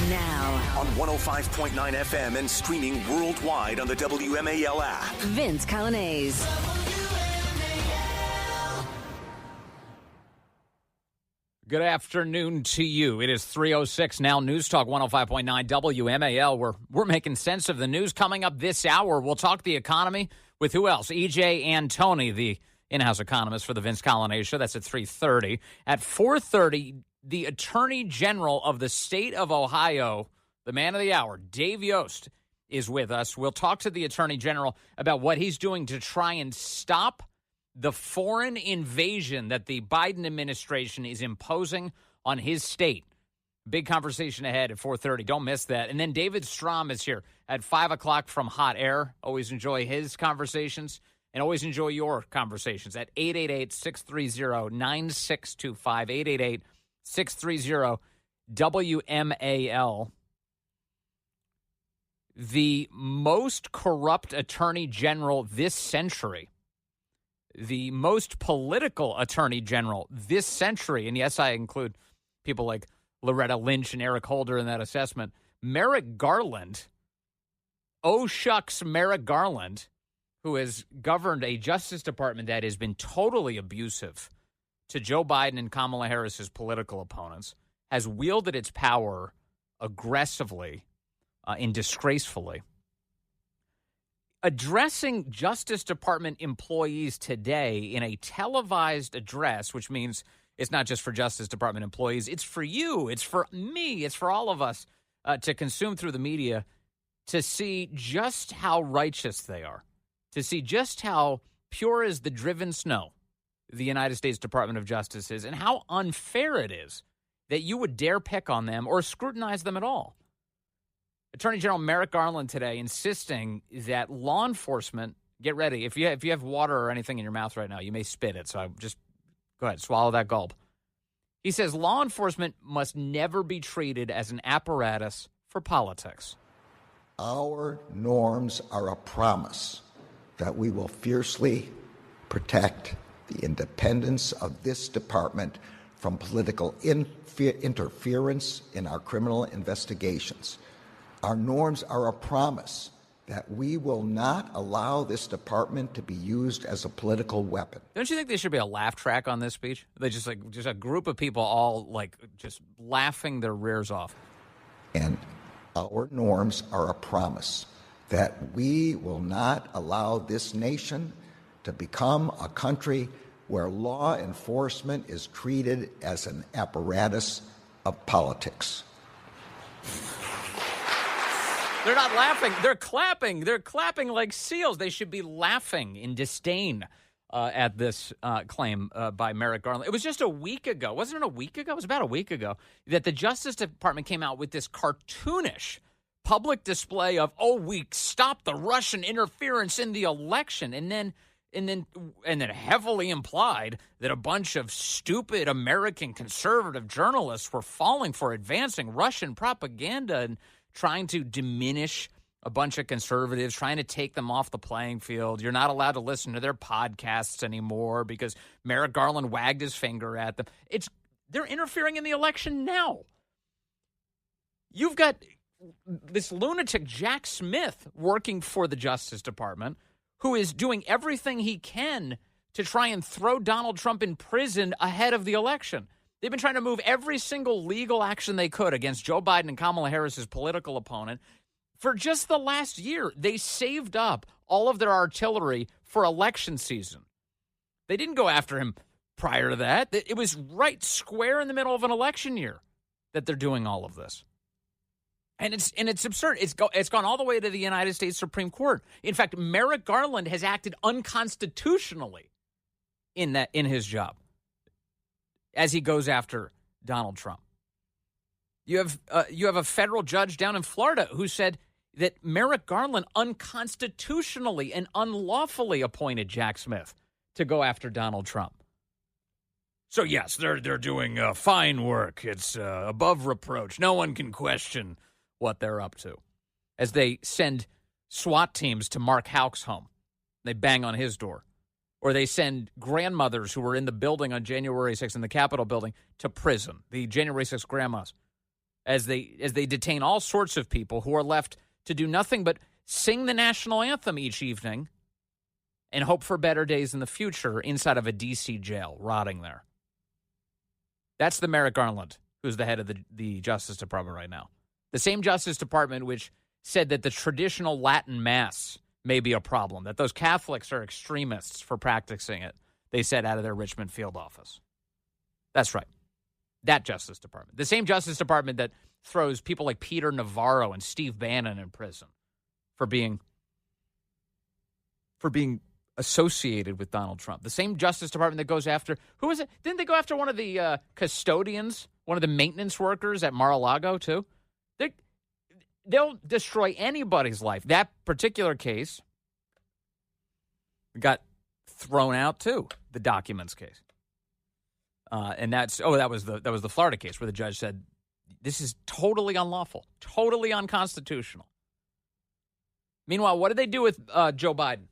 Now on 105.9 FM and streaming worldwide on the WMAL app. Vince Coglianese. Good afternoon to you. It is 3:06 now. News Talk 105.9 WMAL. We're making sense of the news. Coming up this hour, we'll talk the economy with who else? J Antoni, the in-house economist for the Vince Coglianese Show. That's at 3:30. At 4:30, the Attorney General of the state of Ohio, the man of the hour, Dave Yost, is with us. We'll talk to the Attorney General about what he's doing to try and stop the foreign invasion that the Biden administration is imposing on his state. Big conversation ahead at 4:30. Don't miss that. And then David Strom is here at 5 o'clock from Hot Air. Always enjoy his conversations and always enjoy your conversations at 888-630-9625, 888-630-WMAL. The most corrupt attorney general this century, the most political attorney general this century, and yes, I include people like Loretta Lynch and Eric Holder in that assessment, Merrick Garland, oh shucks, Merrick Garland, who has governed a Justice Department that has been totally abusive to Joe Biden and Kamala Harris's political opponents, has wielded its power aggressively and disgracefully. Addressing Justice Department employees today in a televised address, which means it's not just for Justice Department employees, it's for you, it's for me, it's for all of us to consume through the media, to see just how righteous they are, to see just how pure as the driven snow the United States Department of Justice is, and how unfair it is that you would dare pick on them or scrutinize them at all. Attorney General Merrick Garland today insisting that law enforcement, get ready. If you have water or anything in your mouth right now, you may spit it. So just go ahead, swallow that gulp. He says law enforcement must never be treated as an apparatus for politics. Our norms are a promise that we will fiercely protect the independence of this department from political interference in our criminal investigations. Our norms are a promise that we will not allow this department to be used as a political weapon. Don't you think there should be a laugh track on this speech? They just a group of people all just laughing their rears off. And our norms are a promise that we will not allow this nation to become a country where law enforcement is treated as an apparatus of politics. They're not laughing. They're clapping. They're clapping like seals. They should be laughing in disdain at this claim by Merrick Garland. It was just a week ago. Wasn't it a week ago? It was about a week ago that the Justice Department came out with this cartoonish public display of, we stopped the Russian interference in the election. And then heavily implied that a bunch of stupid American conservative journalists were falling for advancing Russian propaganda and trying to diminish a bunch of conservatives, trying to take them off the playing field. You're not allowed to listen to their podcasts anymore because Merrick Garland wagged his finger at them. They're interfering in the election now. You've got this lunatic Jack Smith working for the Justice Department who is doing everything he can to try and throw Donald Trump in prison ahead of the election. They've been trying to move every single legal action they could against Joe Biden and Kamala Harris's political opponent. For just the last year, they saved up all of their artillery for election season. They didn't go after him prior to that. It was right square in the middle of an election year that they're doing all of this. And it's absurd. It's gone all the way to the United States Supreme Court. In fact, Merrick Garland has acted unconstitutionally in his job as he goes after Donald Trump. You have a federal judge down in Florida who said that Merrick Garland unconstitutionally and unlawfully appointed Jack Smith to go after Donald Trump. So yes, they're doing fine work. It's above reproach. No one can question what they're up to. As they send SWAT teams to Mark Houck's home, they bang on his door. Or they send grandmothers who were in the building on January 6th in the Capitol building to prison, the January 6th grandmas. as they detain all sorts of people who are left to do nothing but sing the national anthem each evening and hope for better days in the future inside of a D.C. jail, rotting there. That's the Merrick Garland, who's the head of the Justice Department right now. The same Justice Department which said that the traditional Latin Mass may be a problem, that those Catholics are extremists for practicing it, they said out of their Richmond field office. That's right. That Justice Department. The same Justice Department that throws people like Peter Navarro and Steve Bannon in prison for being associated with Donald Trump. The same Justice Department that goes after, who is it? Didn't they go after one of the custodians, one of the maintenance workers at Mar-a-Lago too? They'll destroy anybody's life. That particular case got thrown out too, the documents case. And that was the Florida case where the judge said, this is totally unlawful, totally unconstitutional. Meanwhile, what did they do with Joe Biden?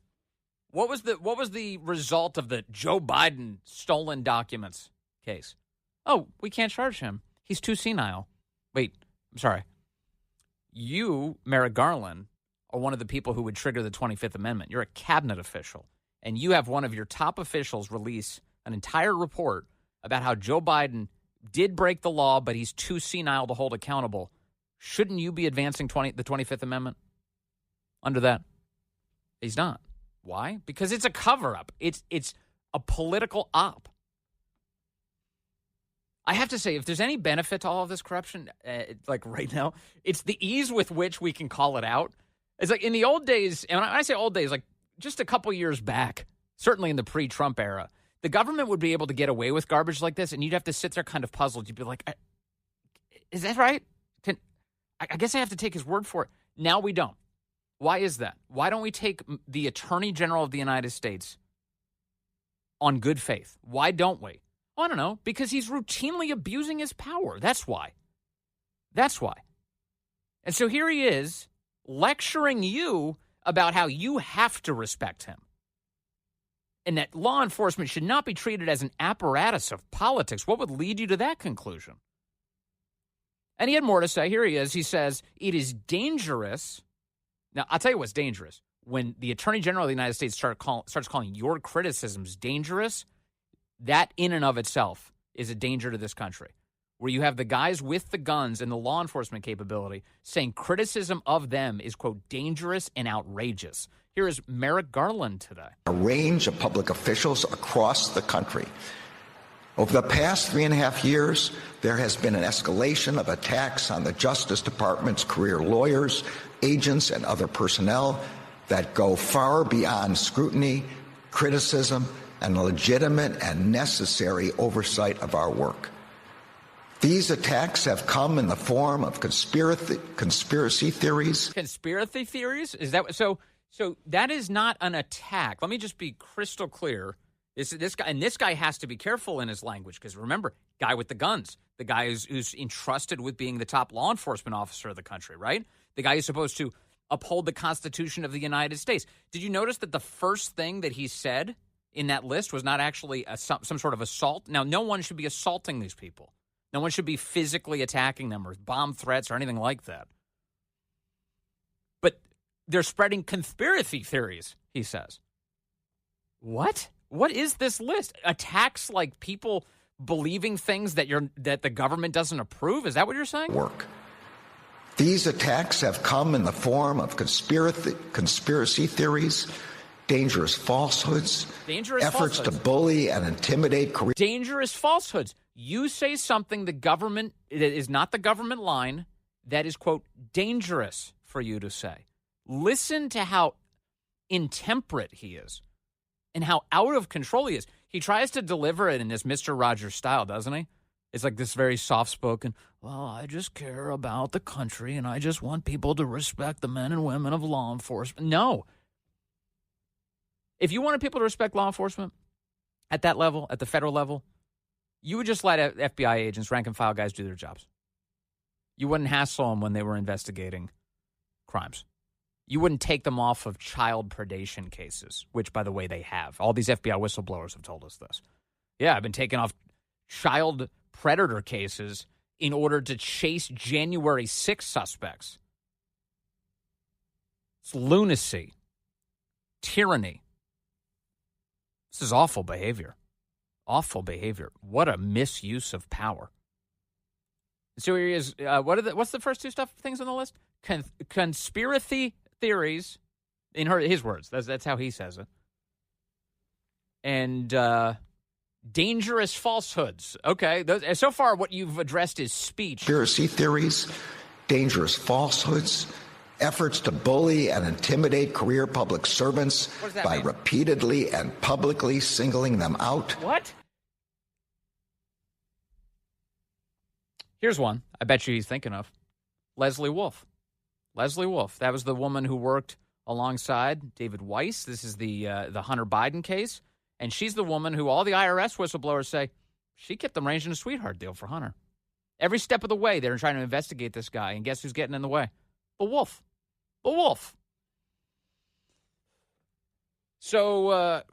What was the result of the Joe Biden stolen documents case? Oh, we can't charge him. He's too senile. Wait, I'm sorry. You, Merrick Garland, are one of the people who would trigger the 25th Amendment. You're a cabinet official, and you have one of your top officials release an entire report about how Joe Biden did break the law, but he's too senile to hold accountable. Shouldn't you be advancing the 25th Amendment under that? He's not. Why? Because it's a cover-up. It's a political op. I have to say, if there's any benefit to all of this corruption, like right now, it's the ease with which we can call it out. It's like in the old days, and when I say old days, like just a couple years back, certainly in the pre-Trump era, the government would be able to get away with garbage like this, and you'd have to sit there kind of puzzled. You'd be like, is that right? I guess I have to take his word for it. Now we don't. Why is that? Why don't we take the Attorney General of the United States on good faith? Why don't we? Oh, I don't know. Because he's routinely abusing his power. That's why. That's why. And so here he is lecturing you about how you have to respect him. And that law enforcement should not be treated as an apparatus of politics. What would lead you to that conclusion? And he had more to say. Here he is. He says, it is dangerous. Now, I'll tell you what's dangerous. When the Attorney General of the United States starts calling your criticisms dangerous, that in and of itself is a danger to this country, where you have the guys with the guns and the law enforcement capability saying criticism of them is, quote, dangerous and outrageous. Here is Merrick Garland today. A range of public officials across the country. Over the past 3.5 years, there has been an escalation of attacks on the Justice Department's career lawyers, agents, and other personnel that go far beyond scrutiny, criticism, and legitimate and necessary oversight of our work. These attacks have come in the form of conspiracy theories. Conspiracy theories? Is that so? So that is not an attack. Let me just be crystal clear. This guy has to be careful in his language because remember, guy with the guns, the guy who's entrusted with being the top law enforcement officer of the country, right? The guy who's supposed to uphold the Constitution of the United States. Did you notice that the first thing that he said in that list was not actually some sort of assault? Now, no one should be assaulting these people. No one should be physically attacking them or bomb threats or anything like that. But they're spreading conspiracy theories, he says. What? What is this list? Attacks like people believing things that the government doesn't approve? Is that what you're saying? Work. These attacks have come in the form of conspiracy theories, dangerous falsehoods, efforts to bully and intimidate career. Dangerous falsehoods. You say something the government, it is not the government line, that is, quote, dangerous for you to say. Listen to how intemperate he is and how out of control he is. He tries to deliver it in this Mr. Rogers style, doesn't he? It's like this very soft-spoken, well, I just care about the country and I just want people to respect the men and women of law enforcement. No. If you wanted people to respect law enforcement at that level, at the federal level, you would just let FBI agents, rank-and-file guys do their jobs. You wouldn't hassle them when they were investigating crimes. You wouldn't take them off of child predation cases, which, by the way, they have. All these FBI whistleblowers have told us this. Yeah, I've been taking off child predator cases in order to chase January 6 suspects. It's lunacy, tyranny. This is awful behavior. Awful behavior. What a misuse of power. So here he is. What's the first two things on the list? Conspiracy theories, in his words. That's how he says it. And dangerous falsehoods. Okay. So far, what you've addressed is speech. Conspiracy theories, dangerous falsehoods, efforts to bully and intimidate career public servants by repeatedly and publicly singling them out. What? Here's one I bet you he's thinking of. Leslie Wolf. Leslie Wolf. That was the woman who worked alongside David Weiss. This is the Hunter Biden case. And she's the woman who all the IRS whistleblowers say she kept them arranging a sweetheart deal for Hunter. Every step of the way, they're trying to investigate this guy. And guess who's getting in the way? The wolf. The wolf. So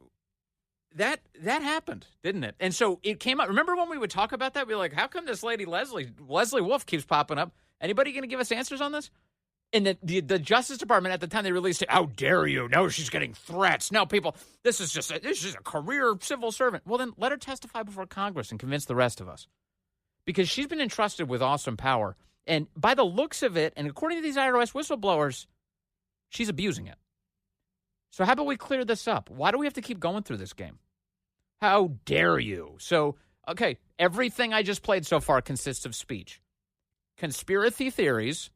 that happened, didn't it? And so it came up. Remember when we would talk about that? We were like, how come this lady Leslie Wolf keeps popping up? Anybody going to give us answers on this? And the Justice Department at the time they released it, how dare you? No, she's getting threats. No, people, this is a career civil servant. Well, then let her testify before Congress and convince the rest of us. Because she's been entrusted with awesome power. And by the looks of it, and according to these IRS whistleblowers, she's abusing it. So how about we clear this up? Why do we have to keep going through this game? How dare you? So, okay, everything I just played so far consists of speech. Conspiracy theories,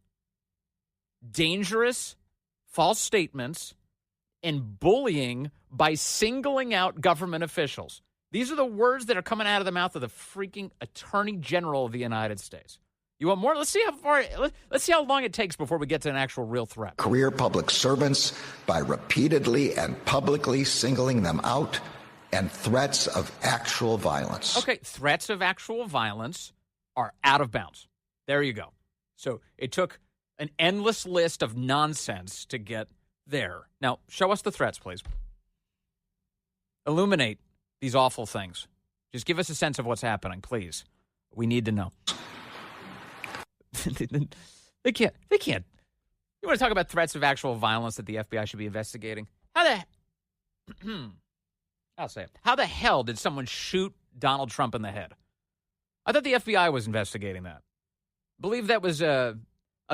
dangerous false statements, and bullying by singling out government officials. These are the words that are coming out of the mouth of the freaking Attorney General of the United States. You want more? Let's see how long it takes before we get to an actual real threat. Career public servants by repeatedly and publicly singling them out, and threats of actual violence. Okay, threats of actual violence are out of bounds. There you go. So it took an endless list of nonsense to get there. Now, show us the threats, please. Illuminate these awful things. Just give us a sense of what's happening, please. We need to know. They can't. You want to talk about threats of actual violence that the FBI should be investigating? I'll say it. How the hell did someone shoot Donald Trump in the head? I thought the FBI was investigating that. I believe that was a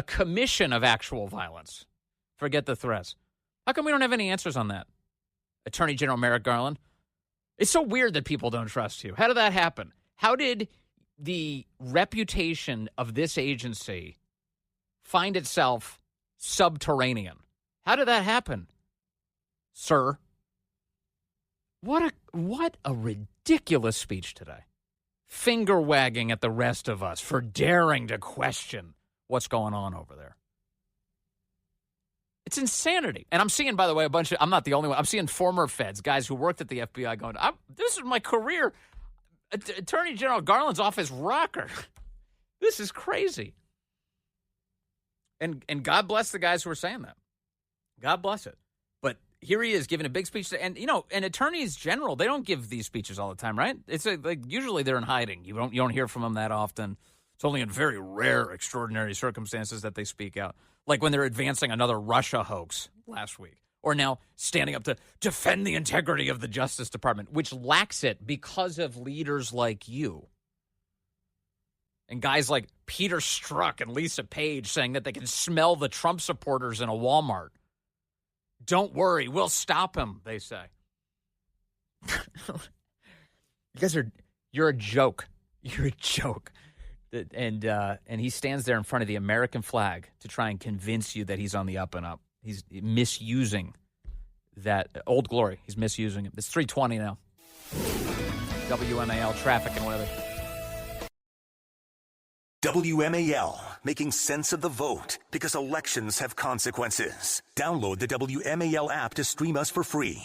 commission of actual violence. Forget the threats. How come we don't have any answers on that? Attorney General Merrick Garland. It's so weird that people don't trust you. How did that happen? How did the reputation of this agency find itself subterranean? How did that happen, sir? What a ridiculous speech today. Finger wagging at the rest of us for daring to question what's going on over there. It's insanity. And I'm seeing, by the way, I'm not the only one. I'm seeing former feds, guys who worked at the FBI going, this is my career. Attorney General Garland's off his rocker. This is crazy. And God bless the guys who are saying that. God bless it. But here he is giving a big speech. And attorneys general, they don't give these speeches all the time, right? It's usually they're in hiding. You don't hear from them that often. It's only in very rare, extraordinary circumstances that they speak out. Like when they're advancing another Russia hoax last week. Or now standing up to defend the integrity of the Justice Department, which lacks it because of leaders like you. And guys like Peter Strzok and Lisa Page saying that they can smell the Trump supporters in a Walmart. Don't worry, we'll stop him, they say. You're a joke. You're a joke. And he stands there in front of the American flag to try and convince you that he's on the up and up. He's misusing that old glory. He's misusing it. It's 3:20 now. WMAL traffic and weather. WMAL, making sense of the vote because elections have consequences. Download the WMAL app to stream us for free.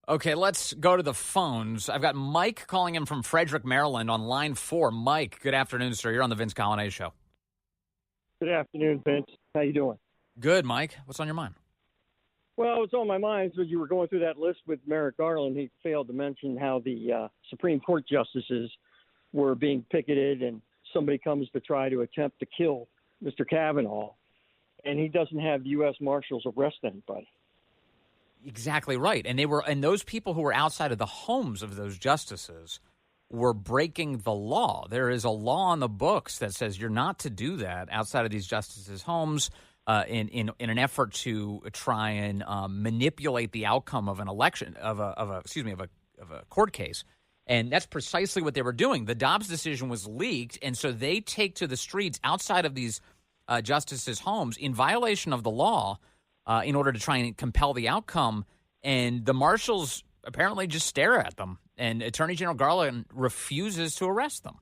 Okay, let's go to the phones. I've got Mike calling in from Frederick, Maryland on line 4. Mike, good afternoon, sir. You're on the Vince Coglianese Show. Good afternoon, Vince. How you doing? Good, Mike. What's on your mind? Well, what's on my mind is when you were going through that list with Merrick Garland, he failed to mention how the Supreme Court justices were being picketed and somebody comes to try to attempt to kill Mr. Kavanaugh, and he doesn't have U.S. Marshals arrest anybody. Exactly right. And those people who were outside of the homes of those justices were breaking the law. There is a law on the books that says you're not to do that outside of these justices' homes in an effort to try and manipulate the outcome of an election of a court case. And that's precisely what they were doing. The Dobbs decision was leaked, and so they take to the streets outside of these justices' homes in violation of the law in order to try and compel the outcome. And the marshals apparently just stare at them, and Attorney General Garland refuses to arrest them.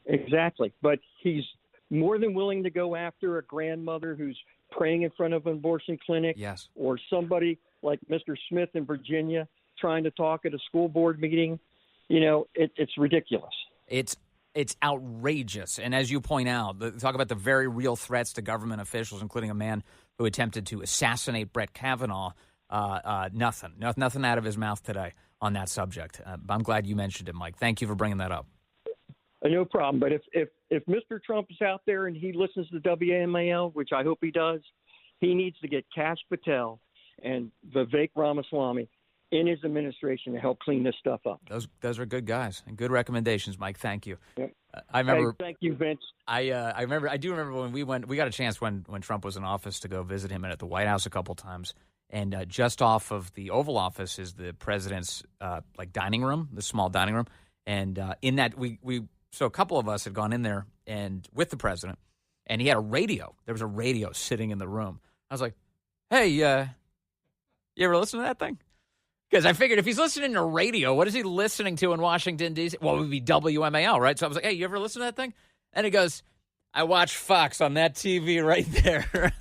Exactly. But he's more than willing to go after a grandmother who's praying in front of an abortion clinic, yes, or somebody like Mr. Smith in Virginia trying to talk at a school board meeting. It's ridiculous. It's outrageous. And as you point out, talk about the very real threats to government officials, including a man who attempted to assassinate Brett Kavanaugh. Nothing out of his mouth today on that subject. I'm glad you mentioned it, Mike. Thank you for bringing that up. No problem. But if Mr. Trump is out there and he listens to WMAL, which I hope he does, he needs to get Kash Patel and Vivek Ramaswamy in his administration to help clean this stuff up. Those are good guys and good recommendations, Mike. Thank you. Yep. I remember. Hey, thank you, Vince. I do remember when we got a chance when Trump was in office to go visit him at the White House a couple times. And just off of the Oval Office is the president's dining room, the small dining room. And in that so a couple of us had gone in there and with the president, and he had a radio. There was a radio sitting in the room. I was like, "Hey, you ever listen to that thing?" Because I figured if he's listening to radio, what is he listening to in Washington, D.C.? Well, it would be WMAL, right? So I was like, "Hey, you ever listen to that thing?" And he goes, "I watch Fox on that TV right there."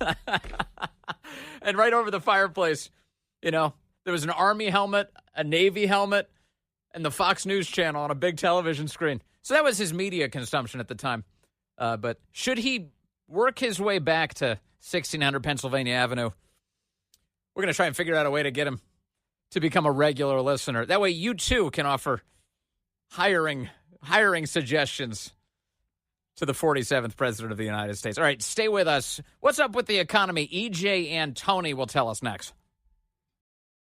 And right over the fireplace, there was an Army helmet, a Navy helmet, and the Fox News channel on a big television screen. So that was his media consumption at the time. But should he work his way back to 1600 Pennsylvania Avenue, we're going to try and figure out a way to get him to become a regular listener. That way you, too, can offer hiring suggestions to the 47th President of the United States. All right, stay with us. What's up with the economy? J Antoni will tell us next.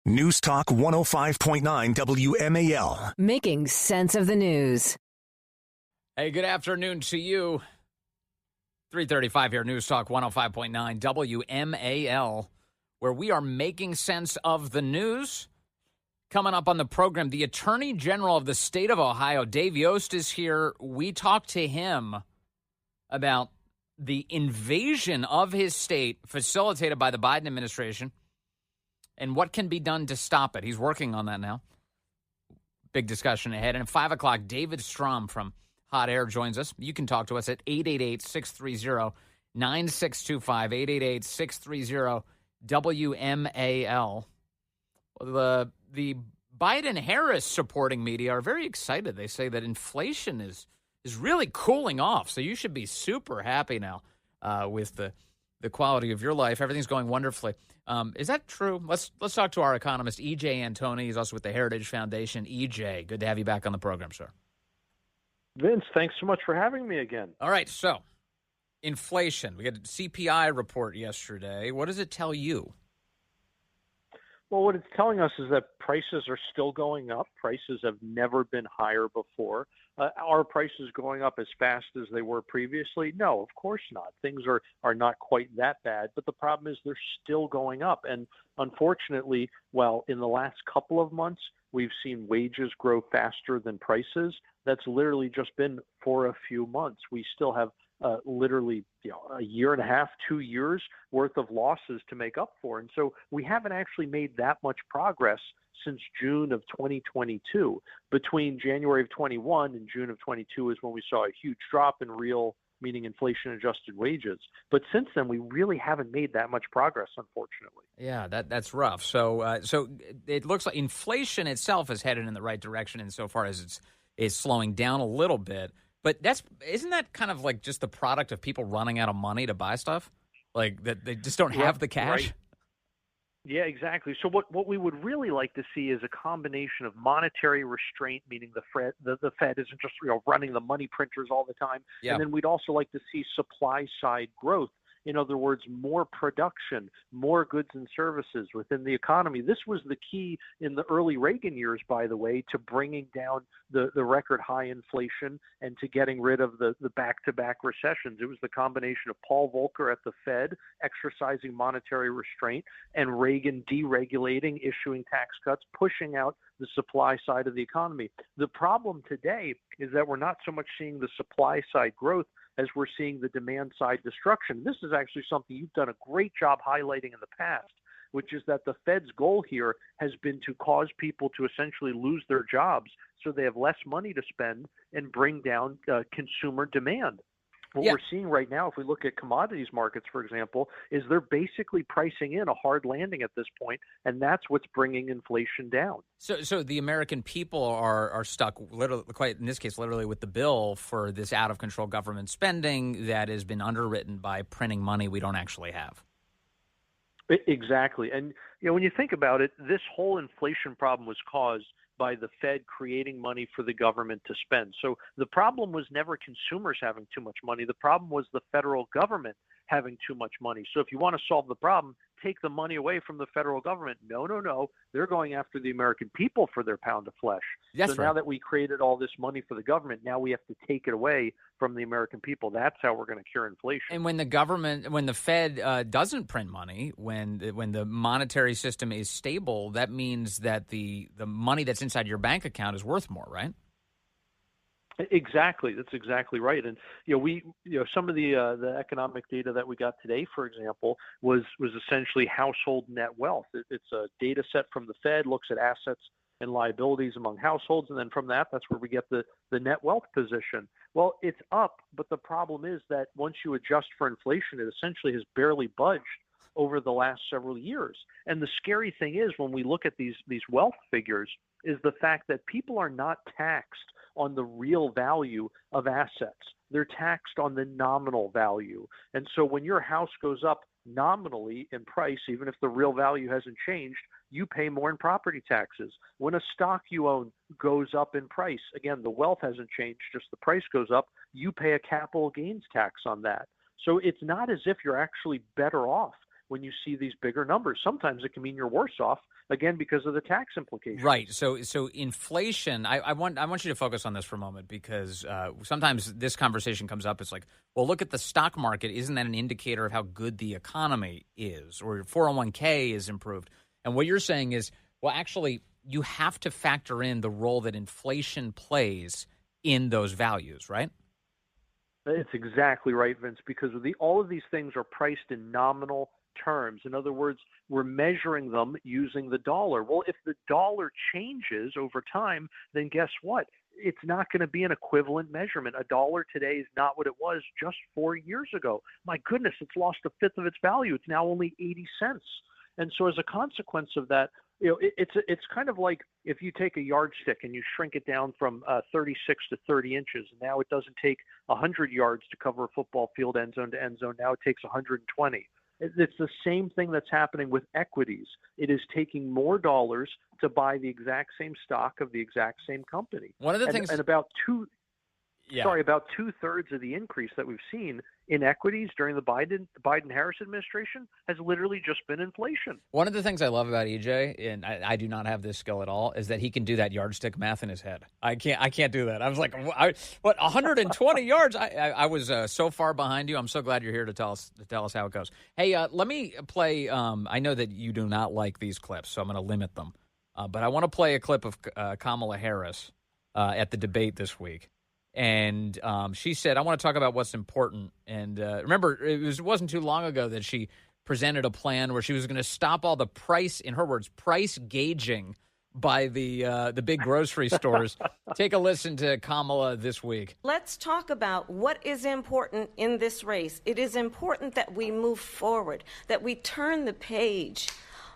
News Talk 105.9 WMAL. Making sense of the news. Hey, good afternoon to you. 3:35 here, News Talk 105.9 WMAL, where we are making sense of the news. Coming up on the program, the Attorney General of the state of Ohio, Dave Yost, is here. We talked to him about the invasion of his state facilitated by the Biden administration and what can be done to stop it. He's working on that now. Big discussion ahead. And at 5 o'clock, David Strom from Hot Air joins us. You can talk to us at 888-630-9625, 888-630-WMAL. The Biden-Harris supporting media are very excited. They say that inflation is really cooling off, so you should be super happy now with the quality of your life. Everything's going wonderfully. Is that true? Let's talk to our economist, J Antoni. He's also with the Heritage Foundation. EJ, good to have you back on the program, sir. Vince, thanks so much for having me again. All right, so inflation. We got a CPI report yesterday. What does it tell you? Well, what it's telling us is that prices are still going up. Prices have never been higher before. Are prices going up as fast as they were previously? No, of course not. Things are not quite that bad, but the problem is they're still going up. And unfortunately, in the last couple of months, we've seen wages grow faster than prices. That's literally just been for a few months. We still have literally a year and a half, 2 years worth of losses to make up for. And so we haven't actually made that much progress since June of 2022. Between January of 21 and June of 22 is when we saw a huge drop in real, meaning inflation-adjusted wages. But since then, we really haven't made that much progress, unfortunately. Yeah, that's rough. So it looks like inflation itself is headed in the right direction insofar as it's slowing down a little bit. But isn't that kind of like just the product of people running out of money to buy stuff? Like that they just don't have the cash? Right. Yeah, exactly. So what we would really like to see is a combination of monetary restraint, meaning the Fed isn't just running the money printers all the time, Yeah. and then we'd also like to see supply side growth. In other words, more production, more goods and services within the economy. This was the key in the early Reagan years, by the way, to bringing down the record high inflation and to getting rid of the back-to-back recessions. It was the combination of Paul Volcker at the Fed exercising monetary restraint and Reagan deregulating, issuing tax cuts, pushing out the supply side of the economy. The problem today is that we're not so much seeing the supply side growth as we're seeing the demand side destruction. This is actually something you've done a great job highlighting in the past, which is that the Fed's goal here has been to cause people to essentially lose their jobs so they have less money to spend and bring down consumer demand. What we're seeing right now, if we look at commodities markets, for example, is they're basically pricing in a hard landing at this point, and that's what's bringing inflation down. So the American people are stuck, literally, quite in this case, literally with the bill for this out-of-control government spending that has been underwritten by printing money we don't actually have. Exactly. And when you think about it, this whole inflation problem was caused by the Fed creating money for the government to spend. So the problem was never consumers having too much money. The problem was the federal government having too much money. So if you want to solve the problem, take the money away from the federal government. No. They're going after the American people for their pound of flesh. That's so now that we created all this money for the government, now we have to take it away from the American people. That's how we're going to cure inflation. And when the Fed doesn't print money, when the monetary system is stable, that means that the money that's inside your bank account is worth more, right? Exactly. That's exactly right. And some of the economic data that we got today, for example, was essentially household net wealth. It's a data set from the Fed, looks at assets and liabilities among households, and then from that's where we get the net wealth position. Well, it's up, but the problem is that once you adjust for inflation, it essentially has barely budged over the last several years. And the scary thing is, when we look at these wealth figures, is the fact that people are not taxed on the real value of assets. They're taxed on the nominal value. And so when your house goes up nominally in price, even if the real value hasn't changed, you pay more in property taxes. When a stock you own goes up in price, again, the wealth hasn't changed, just the price goes up, you pay a capital gains tax on that. So it's not as if you're actually better off when you see these bigger numbers. Sometimes it can mean you're worse off, again, because of the tax implications. Right. So inflation, I want you to focus on this for a moment, because sometimes this conversation comes up. It's like, well, look at the stock market. Isn't that an indicator of how good the economy is, or your 401k is improved? And what you're saying is, well, actually, you have to factor in the role that inflation plays in those values, right? It's exactly right, Vince, because all of these things are priced in nominal terms. In other words, we're measuring them using the dollar. Well, if the dollar changes over time, then guess what? It's not going to be an equivalent measurement. A dollar today is not what it was just 4 years ago. My goodness, it's lost a fifth of its value. It's now only 80 cents. And so as a consequence of that, it's kind of like if you take a yardstick and you shrink it down from 36 to 30 inches. Now it doesn't take 100 yards to cover a football field end zone to end zone. Now it takes 120. It's the same thing that's happening with equities. It is taking more dollars to buy the exact same stock of the exact same company. One of the things, and about 2/3 of the increase that we've seen in equities during the Biden-Harris administration has literally just been inflation. One of the things I love about EJ, and I do not have this skill at all, is that he can do that yardstick math in his head. I can't do that. I was like, what, 120 yards? I was so far behind you. I'm so glad you're here to tell us how it goes. Hey, let me play. I know that you do not like these clips, so I'm going to limit them. But I want to play a clip of Kamala Harris at the debate this week. And she said, I want to talk about what's important. And remember, it wasn't too long ago that she presented a plan where she was going to stop all the price, in her words, price gauging by the big grocery stores. Take a listen to Kamala this week. Let's talk about what is important in this race. It is important that we move forward, that we turn the page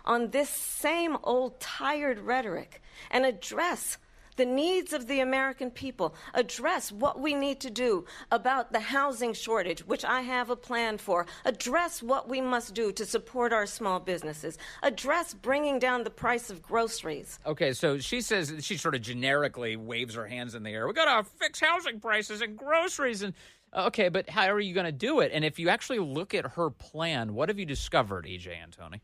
on this same old tired rhetoric and address the needs of the American people, address what we need to do about the housing shortage, which I have a plan for, address what we must do to support our small businesses, address bringing down the price of groceries. Okay, so she says, she sort of generically waves her hands in the air. We got to fix housing prices and groceries. And okay, but how are you going to do it? And if you actually look at her plan, what have you discovered, J Antoni?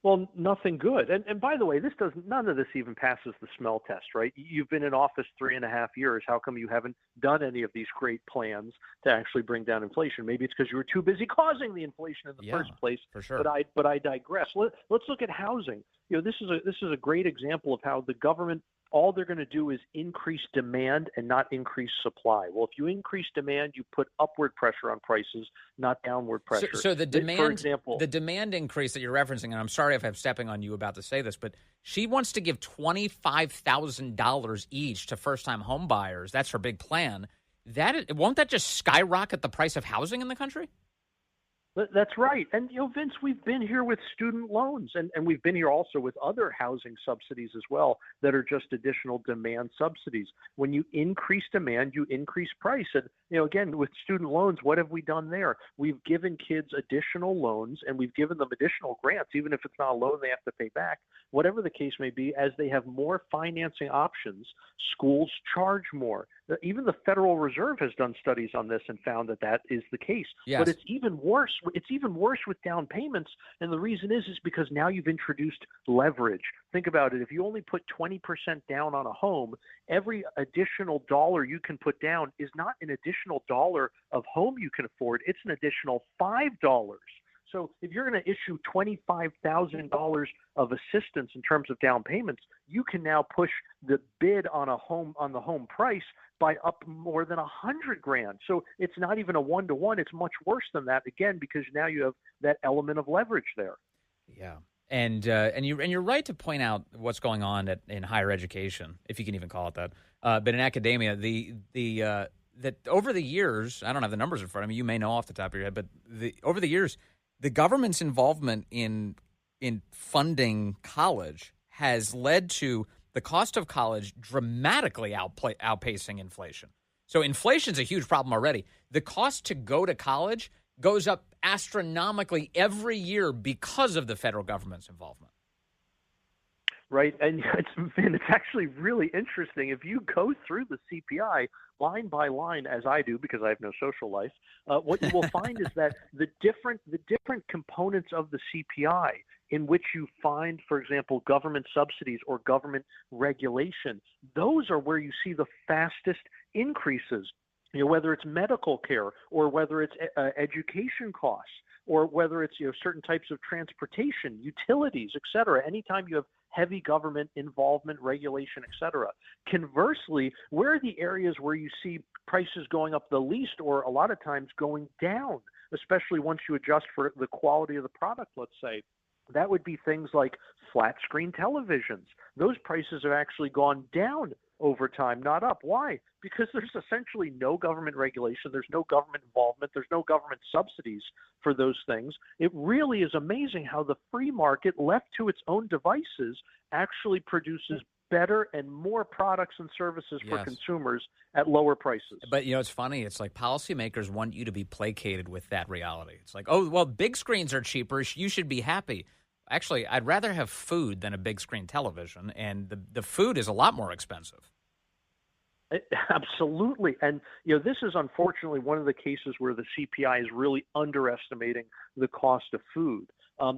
Well, nothing good. And by the way, none of this even passes the smell test, right? You've been in office 3.5 years. How come you haven't done any of these great plans to actually bring down inflation? Maybe it's because you were too busy causing the inflation in the first place. For sure. But I digress. Let's look at housing. This is a great example of how the government, all they're going to do is increase demand and not increase supply. Well, if you increase demand, you put upward pressure on prices, not downward pressure. So the demand, for example, the demand increase that you're referencing, and I'm sorry if I'm stepping on you about to say this, but she wants to give $25,000 each to first-time home buyers. That's her big plan. Won't that just skyrocket the price of housing in the country? That's right. And, Vince, we've been here with student loans, and we've been here also with other housing subsidies as well that are just additional demand subsidies. When you increase demand, you increase price. And, again, with student loans, what have we done there? We've given kids additional loans, and we've given them additional grants, even if it's not a loan they have to pay back. Whatever the case may be, as they have more financing options, schools charge more. Even the Federal Reserve has done studies on this and found that is the case. Yes. But it's even worse. It's even worse with down payments. And the reason is because now you've introduced leverage. Think about it. If you only put 20% down on a home, every additional dollar you can put down is not an additional dollar of home you can afford. It's an additional $5. So if you're going to issue $25,000 of assistance in terms of down payments, you can now push the bid on the home price by up more than $100,000. So it's not even a one-to-one. It's much worse than that, again, because now you have that element of leverage there. Yeah. And you're right to point out what's going on in higher education, if you can even call it that. But in academia, that over the years, I don't have the numbers in front of me. You may know off the top of your head, but over the years, the government's involvement in funding college has led to the cost of college dramatically outpacing inflation. So inflation's a huge problem already. The cost to go to college goes up astronomically every year because of the federal government's involvement. Right, and it's actually really interesting. If you go through the CPI line by line, as I do because I have no social life, what you will find is that the different components of the CPI in which you find, for example, government subsidies or government regulation, those are where you see the fastest increases. Whether it's medical care or whether it's education costs or whether it's certain types of transportation, utilities, et cetera. Anytime you have heavy government involvement, regulation, et cetera. Conversely, where are the areas where you see prices going up the least or a lot of times going down, especially once you adjust for the quality of the product, let's say? That would be things like flat screen televisions. Those prices have actually gone down over time, not up. Why? Because there's essentially no government regulation. There's no government involvement. There's no government subsidies for those things. It really is amazing how the free market, left to its own devices, actually produces better and more products and services for consumers at lower prices. But, it's funny. It's like policymakers want you to be placated with that reality. It's like, oh, well, big screens are cheaper. You should be happy. Actually, I'd rather have food than a big screen television, and the food is a lot more expensive. Absolutely. And, this is unfortunately one of the cases where the CPI is really underestimating the cost of food.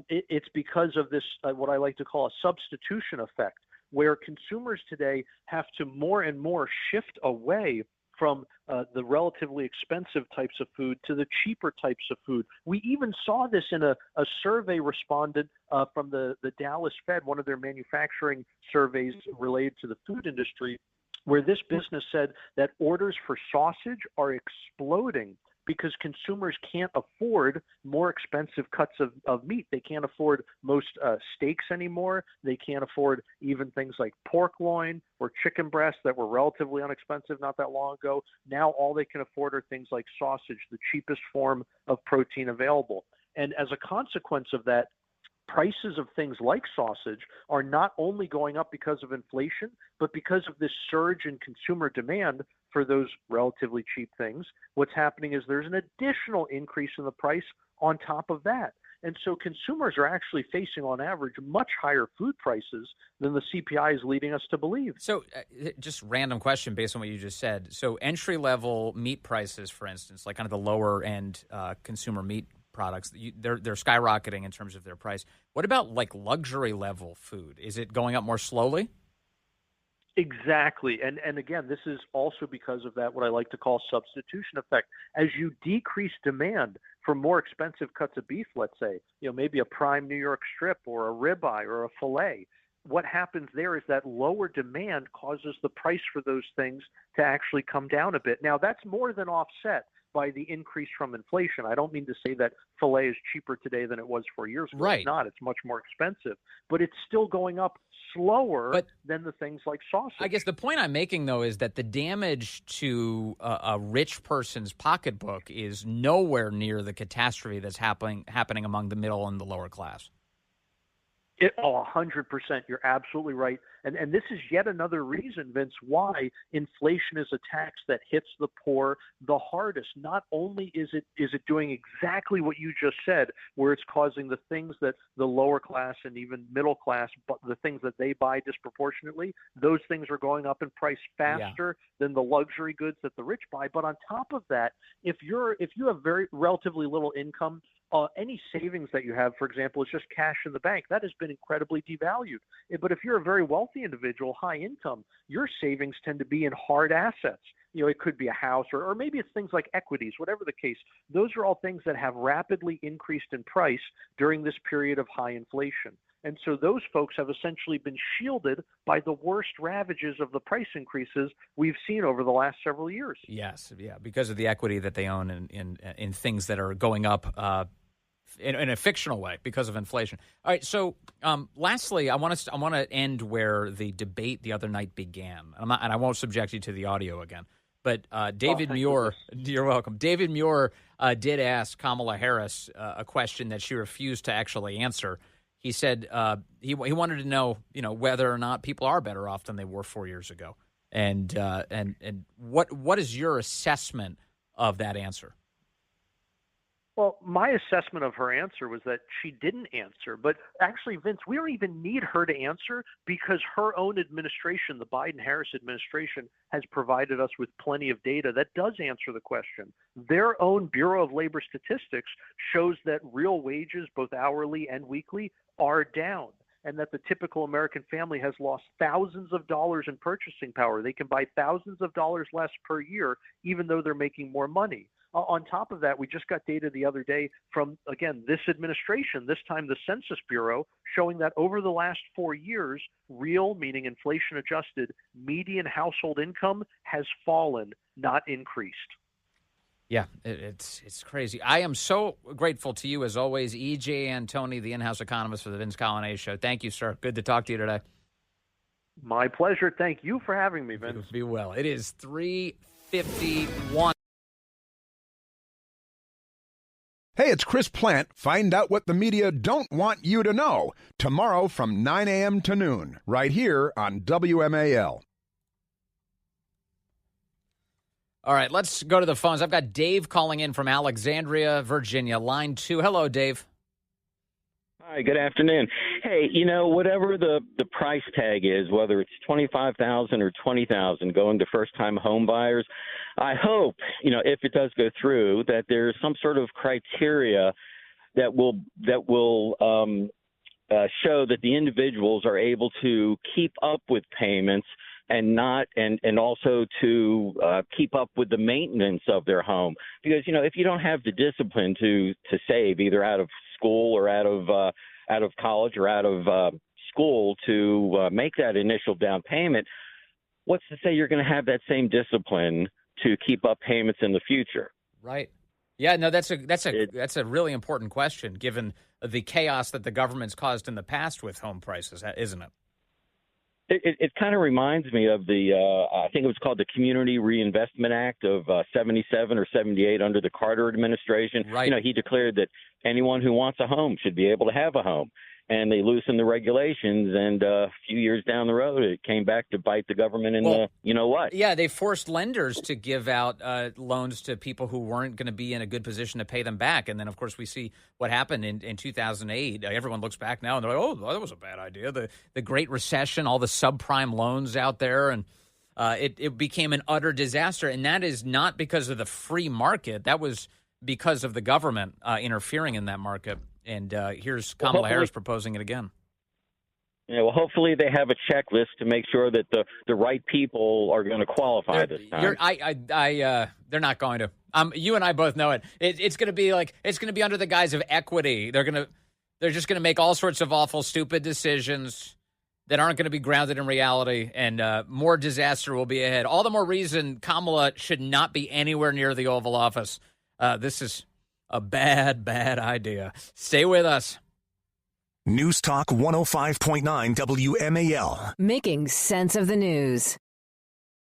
It's because of this, what I like to call a substitution effect, where consumers today have to more and more shift away from the relatively expensive types of food to the cheaper types of food. We even saw this in a survey responded from the Dallas Fed, one of their manufacturing surveys related to the food industry, where this business said that orders for sausage are exploding because consumers can't afford more expensive cuts of meat. They can't afford most steaks anymore. They can't afford even things like pork loin or chicken breast that were relatively inexpensive not that long ago. Now all they can afford are things like sausage, the cheapest form of protein available. And as a consequence of that, prices of things like sausage are not only going up because of inflation, but because of this surge in consumer demand for those relatively cheap things. What's happening is there's an additional increase in the price on top of that. And so consumers are actually facing, on average, much higher food prices than the CPI is leading us to believe. So just random question based on what you just said. So entry-level meat prices, for instance, like kind of the lower-end consumer meat products, they're skyrocketing in terms of their price. What about like luxury-level food? Is it going up more slowly? Exactly. And again, this is also because of that, what I like to call substitution effect. As you decrease demand for more expensive cuts of beef, let's say, maybe a prime New York strip or a ribeye or a filet, what happens there is that lower demand causes the price for those things to actually come down a bit. Now, that's more than offset by the increase from inflation. I don't mean to say that filet is cheaper today than it was 4 years ago. Right. It's not. It's much more expensive. But it's still going up slower than the things like sausage. I guess the point I'm making, though, is that the damage to a rich person's pocketbook is nowhere near the catastrophe that's happening among the middle and the lower class. 100%. You're absolutely right. And this is yet another reason, Vince, why inflation is a tax that hits the poor the hardest. Not only is it doing exactly what you just said, where it's causing the things that the lower class and even middle class, but the things that they buy disproportionately, those things are going up in price faster than the luxury goods that the rich buy. But on top of that, if you have very relatively little income, any savings that you have, for example, is just cash in the bank. That has been incredibly devalued. But if you're a very wealthy individual, high income, your savings tend to be in hard assets. It could be a house or maybe it's things like equities, whatever the case. Those are all things that have rapidly increased in price during this period of high inflation. And so those folks have essentially been shielded by the worst ravages of the price increases we've seen over the last several years. Yes, because of the equity that they own in things that are going up in a fictional way because of inflation. All right, so lastly, I want to end where the debate the other night began, and I won't subject you to the audio again. But David Muir, you're welcome. David Muir did ask Kamala Harris a question that she refused to actually answer. He said he wanted to know, whether or not people are better off than they were 4 years ago, and what is your assessment of that answer? Well, my assessment of her answer was that she didn't answer. But actually, Vince, we don't even need her to answer because her own administration, the Biden-Harris administration, has provided us with plenty of data that does answer the question. Their own Bureau of Labor Statistics shows that real wages, both hourly and weekly, are down, and that the typical American family has lost thousands of dollars in purchasing power. They can buy thousands of dollars less per year, even though they're making more money. On top of that, we just got data the other day from, again, this administration, this time the Census Bureau, showing that over the last 4 years, real, meaning inflation-adjusted, median household income has fallen, not increased. Yeah, it's crazy. I am so grateful to you, as always, J Antoni, the in-house economist for the Vince Coglianese Show. Thank you, sir. Good to talk to you today. My pleasure. Thank you for having me, Vince. Be well. It is 3:51. Hey, it's Chris Plant. Find out what the media don't want you to know. Tomorrow from 9 a.m. to noon, right here on WMAL. All right, let's go to the phones. I've got Dave calling in from Alexandria, Virginia, line 2. Hello, Dave. Hi, good afternoon. Hey, whatever the price tag is, whether it's $25,000 or $20,000 going to first-time home buyers, I hope, if it does go through, that there's some sort of criteria that will show that the individuals are able to keep up with payments and also to keep up with the maintenance of their home. Because, if you don't have the discipline to save either out of school or out of college or out of school to make that initial down payment, what's to say you're going to have that same discipline to keep up payments in the future? Right. Yeah, no, that's a really important question given the chaos that the government's caused in the past with home prices, isn't it? It kind of reminds me of I think it was called the Community Reinvestment Act of 77 or 78 under the Carter administration. Right. He declared that anyone who wants a home should be able to have a home. and they loosened the regulations. And a few years down the road, it came back to bite the government in the you know what. Yeah, they forced lenders to give out loans to people who weren't going to be in a good position to pay them back. And then, of course, we see what happened in 2008. Everyone looks back now and they're like, oh, that was a bad idea. The Great Recession, all the subprime loans out there, and it became an utter disaster. And that is not because of the free market. That was because of the government interfering in that market. And here's Kamala Harris proposing it again. Yeah, well, hopefully they have a checklist to make sure that the right people are going to qualify this time. They're not going to. You and I both know it. It's going to be under the guise of equity. They're just going to make all sorts of awful, stupid decisions that aren't going to be grounded in reality, and more disaster will be ahead. All the more reason Kamala should not be anywhere near the Oval Office. This is a bad, bad idea. Stay with us. News Talk 105.9 WMAL. Making sense of the news.